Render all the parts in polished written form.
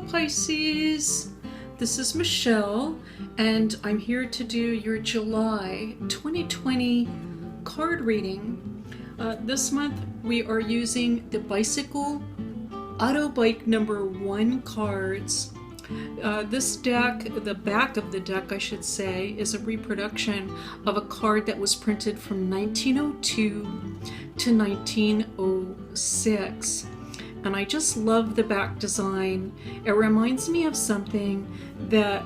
Pisces. This is Michelle, and I'm here to do your July 2020 card reading. This month we are using the Bicycle Auto Bike number 1 cards. This deck, the back of the deck I should say, is a reproduction of a card that was printed from 1902 to 1906. And I just love the back design. It reminds me of something that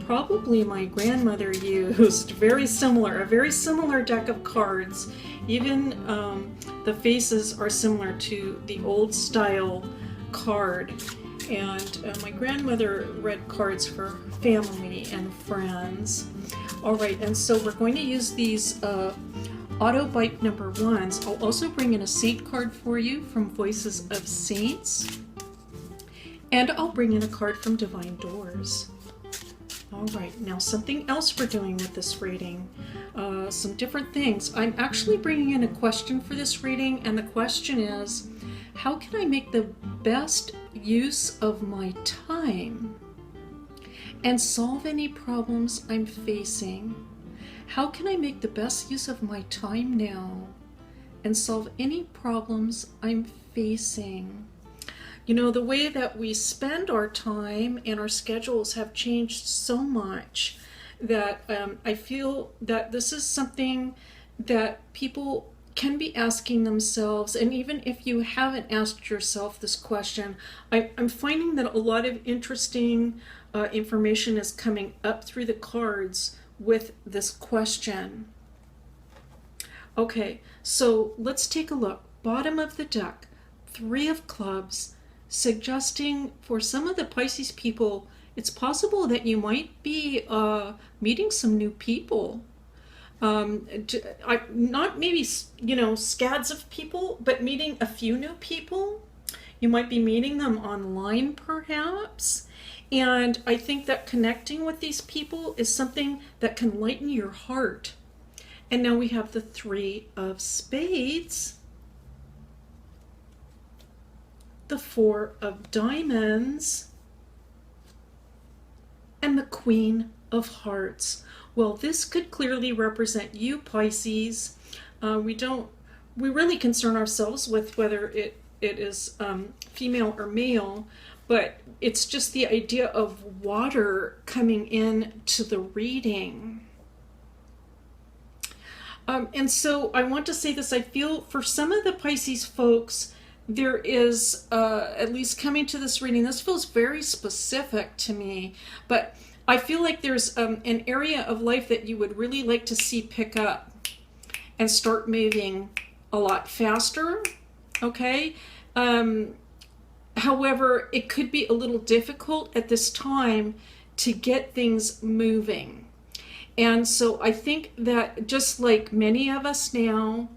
probably my grandmother used. A very similar deck of cards. Even the faces are similar to the old style card. And my grandmother read cards for family and friends. All right, and so we're going to use these Auto Bike number 1s. I'll also bring in a saint card for you from Voices of Saints. And I'll bring in a card from Divine Doors. All right, now something else we're doing with this reading. Some different things. I'm actually bringing in a question for this reading, and the question is, how can I make the best use of my time and solve any problems I'm facing? How can I make the best use of my time now and solve any problems I'm facing? You know, the way that we spend our time and our schedules have changed so much that I feel that this is something that people can be asking themselves. And even if you haven't asked yourself this question, I'm finding that a lot of interesting information is coming up through the cards with this question. Okay, so let's take a look. Bottom of the deck, 3 of clubs, suggesting for some of the Pisces people, it's possible that you might be meeting some new people. Not maybe, scads of people, but meeting a few new people. You might be meeting them online perhaps. And I think that connecting with these people is something that can lighten your heart. And now we have the 3 of Spades, the 4 of Diamonds, and the Queen of Hearts. Well, this could clearly represent you, Pisces. We really concern ourselves with whether it is female or male, but it's just the idea of water coming in to the reading. And so I want to say this, I feel for some of the Pisces folks, there is, at least coming to this reading, this feels very specific to me, but I feel like there's an area of life that you would really like to see pick up and start moving a lot faster, okay? However, it could be a little difficult at this time to get things moving. And so I think that just like many of us now,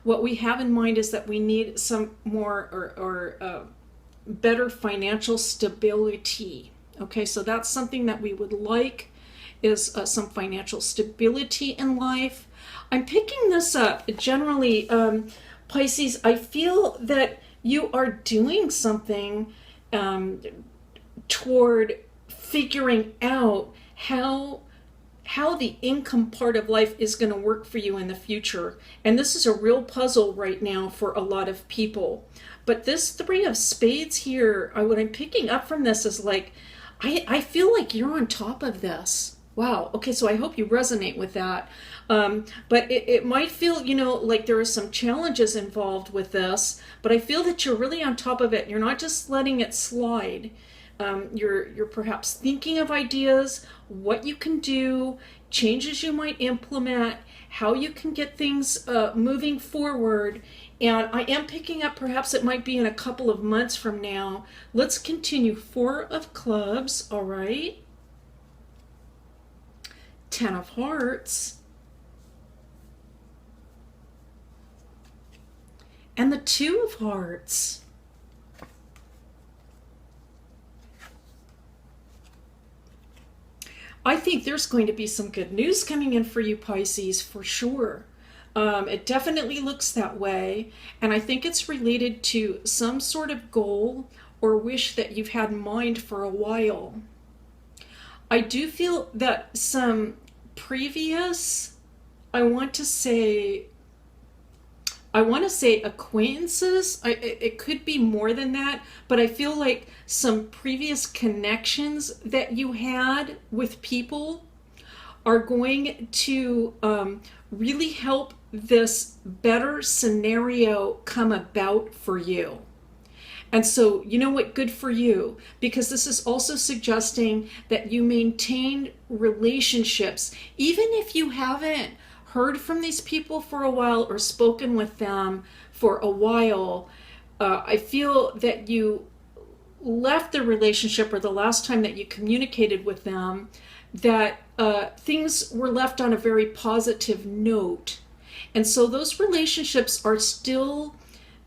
what we have in mind is that we need some more or better financial stability. Okay, so that's something that we would like, is some financial stability in life. I'm picking this up generally, Pisces. I feel that you are doing something toward figuring out how the income part of life is going to work for you in the future. And this is a real puzzle right now for a lot of people. But this 3 of Spades here, what I'm picking up from this is like, I feel like you're on top of this. Wow. Okay, so I hope you resonate with that. But it might feel, like there are some challenges involved with this, but I feel that you're really on top of it. You're not just letting it slide. You're perhaps thinking of ideas, what you can do, changes you might implement, how you can get things moving forward. And I am picking up, perhaps it might be in a couple of months from now. Let's continue. 4 of clubs, all right. 10 of hearts. And the 2 of hearts. I think there's going to be some good news coming in for you, Pisces, for sure. It definitely looks that way. And I think it's related to some sort of goal or wish that you've had in mind for a while. I do feel that some previous, I want to say, acquaintances. It could be more than that, but I feel like some previous connections that you had with people are going to really help this better scenario come about for you. And so, you know what? Good for you, because this is also suggesting that you maintain relationships, even if you haven't heard from these people for a while or spoken with them for a while. I feel that you left the relationship, or the last time that you communicated with them, that things were left on a very positive note. And so those relationships are still,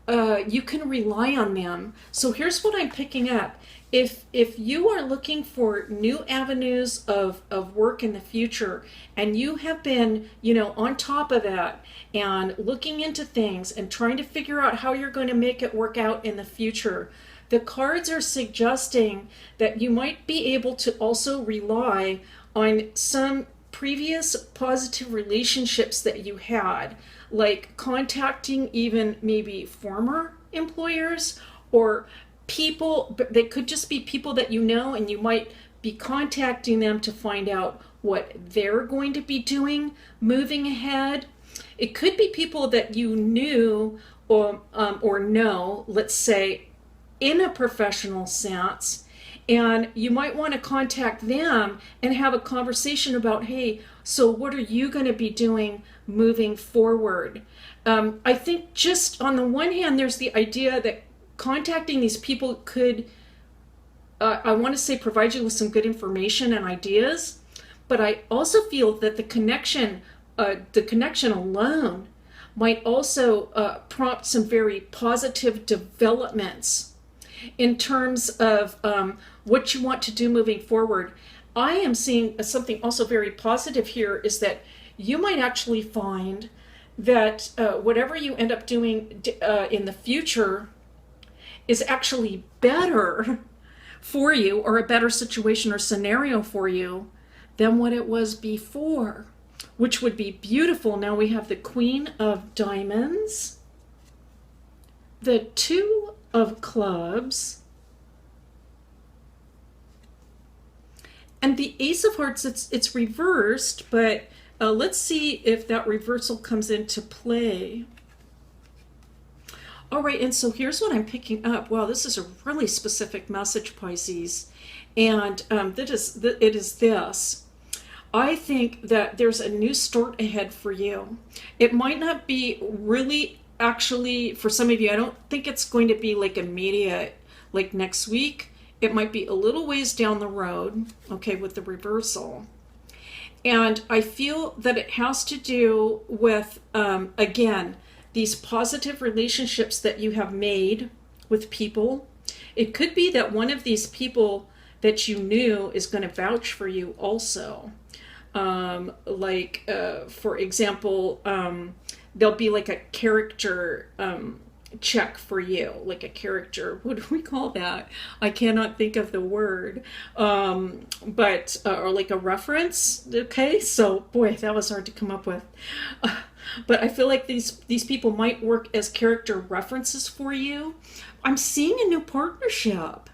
you can rely on them. So here's what I'm picking up. If you are looking for new avenues of work in the future, and you have been, on top of that and looking into things and trying to figure out how you're going to make it work out in the future, the cards are suggesting that you might be able to also rely on some previous positive relationships that you had, like contacting even maybe former employers or people. They could just be people that you know, and you might be contacting them to find out what they're going to be doing moving ahead. It could be people that you knew or know, let's say, in a professional sense, and you might want to contact them and have a conversation about, hey, so what are you going to be doing moving forward? I think just on the one hand, there's the idea that contacting these people could, I want to say, provide you with some good information and ideas, but I also feel that the connection alone might also prompt some very positive developments in terms of what you want to do moving forward. I am seeing something also very positive here, is that you might actually find that whatever you end up doing in the future is actually better for you, or a better situation or scenario for you than what it was before, which would be beautiful. Now we have the Queen of Diamonds, the Two of Clubs, and the Ace of Hearts. It's reversed, but let's see if that reversal comes into play. All right, and so here's what I'm picking up. Wow, this is a really specific message, Pisces, and it is this. I think that there's a new start ahead for you. It might not be really, actually, for some of you, I don't think it's going to be like immediate, like next week. It might be a little ways down the road, okay, with the reversal. And I feel that it has to do with, again, these positive relationships that you have made with people. It could be that one of these people that you knew is going to vouch for you also. For example, there'll be like a character check for you, like a character, what do we call that? I cannot think of the word, but or like a reference. Okay, so boy, that was hard to come up with. But I feel like these people might work as character references for you. I'm seeing a new partnership.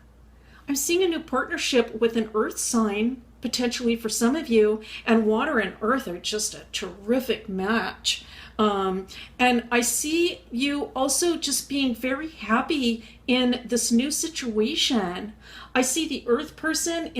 I'm seeing a new partnership with an earth sign, potentially for some of you, and water and earth are just a terrific match. And I see you also just being very happy in this new situation. I see the earth person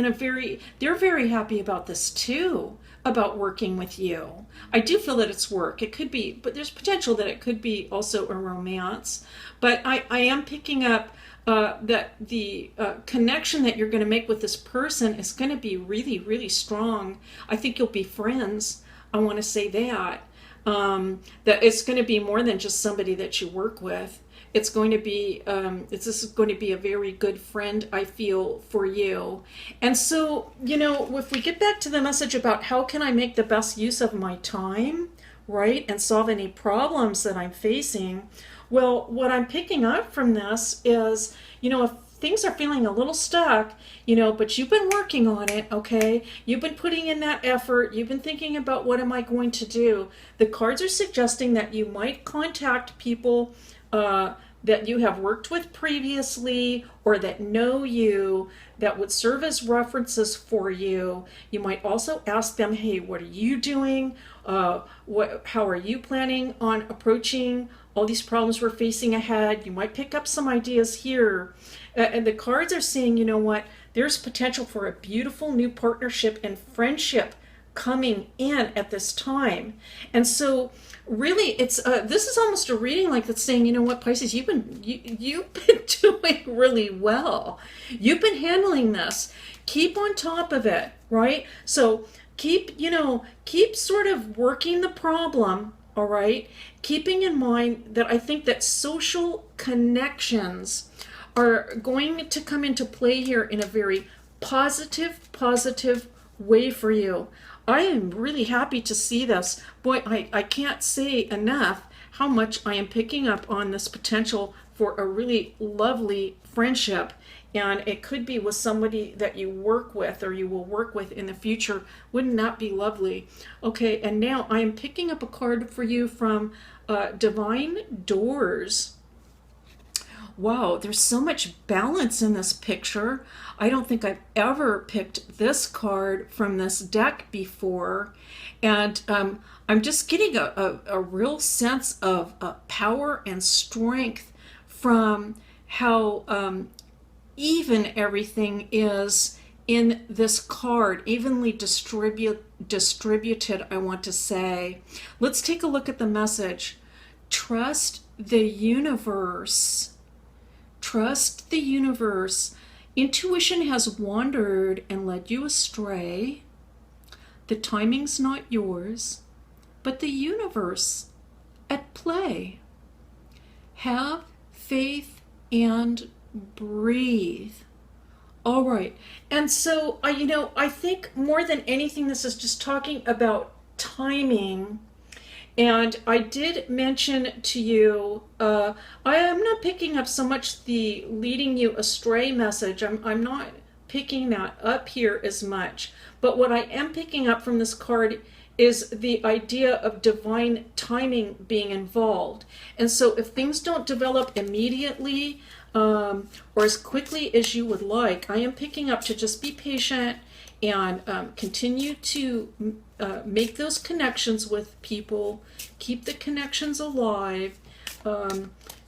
they're very happy about this too, about working with you. I do feel that it's work. It could be, but there's potential that it could be also a romance. But I am picking up that the connection that you're going to make with this person is going to be really, really strong. I think you'll be friends. I want to say that. That it's going to be more than just somebody that you work with. It's going to be, this is going to be a very good friend, I feel, for you. And so, if we get back to the message about how can I make the best use of my time right? And solve any problems that I'm facing. Well, what I'm picking up from this is, if things are feeling a little stuck, but you've been working on it, okay? You've been putting in that effort. You've been thinking about what am I going to do? The cards are suggesting that you might contact people that you have worked with previously or that know you, that would serve as references for you. You might also ask them, hey, what are you doing? How are you planning on approaching all these problems we're facing ahead? You might pick up some ideas here. And the cards are saying, there's potential for a beautiful new partnership and friendship coming in at this time. And so really it's this is almost a reading like that's saying, Pisces, you've been doing really well. You've been handling this. Keep on top of it, right? So keep sort of working the problem, all right? Keeping in mind that I think that social connections are going to come into play here in a very positive way for you. I am really happy to see this. Boy, I can't say enough how much I am picking up on this potential for a really lovely friendship. And it could be with somebody that you work with or you will work with in the future. Wouldn't that be lovely? Okay, and now I am picking up a card for you from Divine Doors. Wow, there's so much balance in this picture. I don't think I've ever picked this card from this deck before. And I'm just getting a real sense of power and strength from how even everything is in this card, evenly distributed, I want to say. Let's take a look at the message. Trust the universe. Trust the universe. Intuition has wandered and led you astray. The timing's not yours, but the universe at play. Have faith and breathe. All right. And so, I think more than anything, this is just talking about timing. And I did mention to you, I am not picking up so much the leading you astray message. I'm not picking that up here as much. But what I am picking up from this card is the idea of divine timing being involved. And so if things don't develop immediately or as quickly as you would like, I am picking up to just be patient and continue to make those connections with people, keep the connections alive.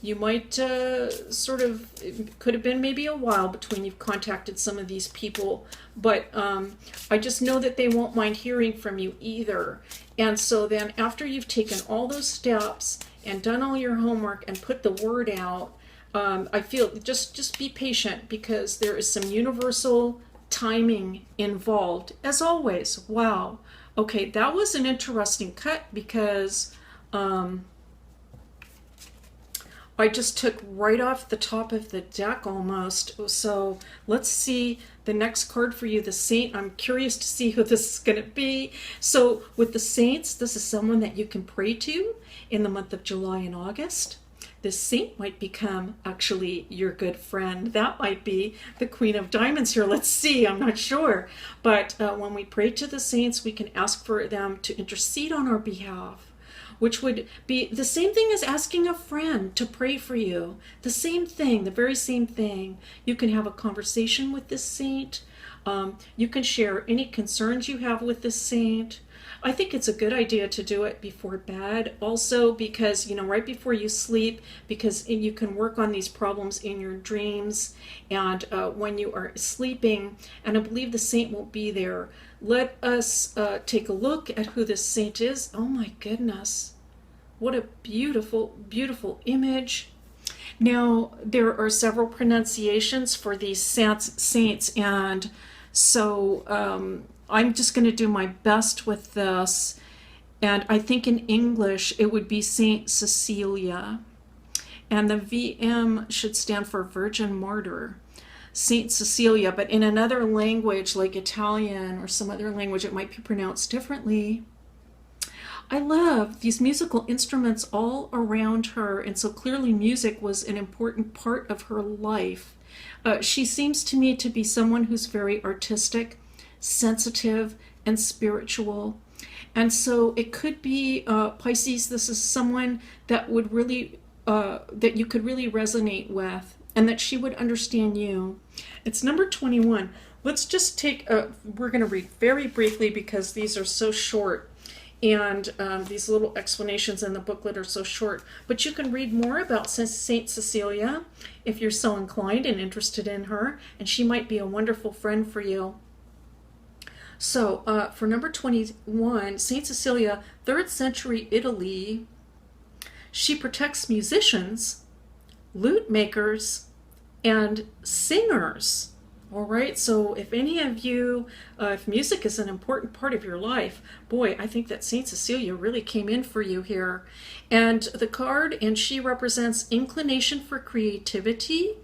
You might it could have been maybe a while between you've contacted some of these people, but I just know that they won't mind hearing from you either. And so then after you've taken all those steps and done all your homework and put the word out, I feel just be patient, because there is some universal timing involved as always. Wow. Okay, that was an interesting cut, because I just took right off the top of the deck almost. So let's see the next card for you, the Saint. I'm curious to see who this is going to be. So with the Saints, this is someone that you can pray to in the month of July and August. This saint might become actually your good friend. That might be the Queen of Diamonds here. Let's see, I'm not sure. But when we pray to the saints, we can ask for them to intercede on our behalf, which would be the same thing as asking a friend to pray for you. The same thing, the very same thing. You can have a conversation with this saint. You can share any concerns you have with this saint. I think it's a good idea to do it before bed also, because, right before you sleep, because you can work on these problems in your dreams and when you are sleeping, and I believe the saint won't be there. Let us take a look at who this saint is. Oh my goodness. What a beautiful, beautiful image. Now, there are several pronunciations for these saints, and so I'm just going to do my best with this. And I think in English it would be Saint Cecilia. And the VM should stand for Virgin Martyr. Saint Cecilia. But in another language like Italian or some other language, it might be pronounced differently. I love these musical instruments all around her, and so clearly music was an important part of her life. She seems to me to be someone who's very artistic, sensitive, and spiritual. And so it could be Pisces. This is someone that would really that you could really resonate with, and that she would understand you. It's number 21. Let's just take we're going to read very briefly because these are so short, and these little explanations in the booklet are so short. But you can read more about Saint Cecilia if you're so inclined and interested in her, and she might be a wonderful friend for you. So for number 21, Saint Cecilia, 3rd century Italy. She protects musicians, lute makers, and singers. All right, so if any of you, if music is an important part of your life, boy, I think that Saint Cecilia really came in for you here. And the card, and she represents inclination for creativity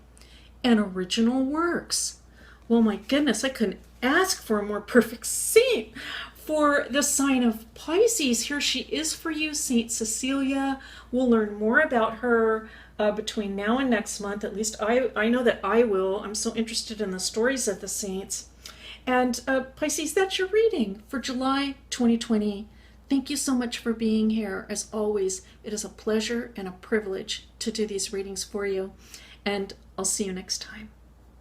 and original works. Well, my goodness, I couldn't ask for a more perfect saint for the sign of Pisces. Here she is for you, Saint Cecilia. We'll learn more about her between now and next month. At least I know that I will. I'm so interested in the stories of the saints. And Pisces, that's your reading for July 2020. Thank you so much for being here. As always, it is a pleasure and a privilege to do these readings for you. And I'll see you next time.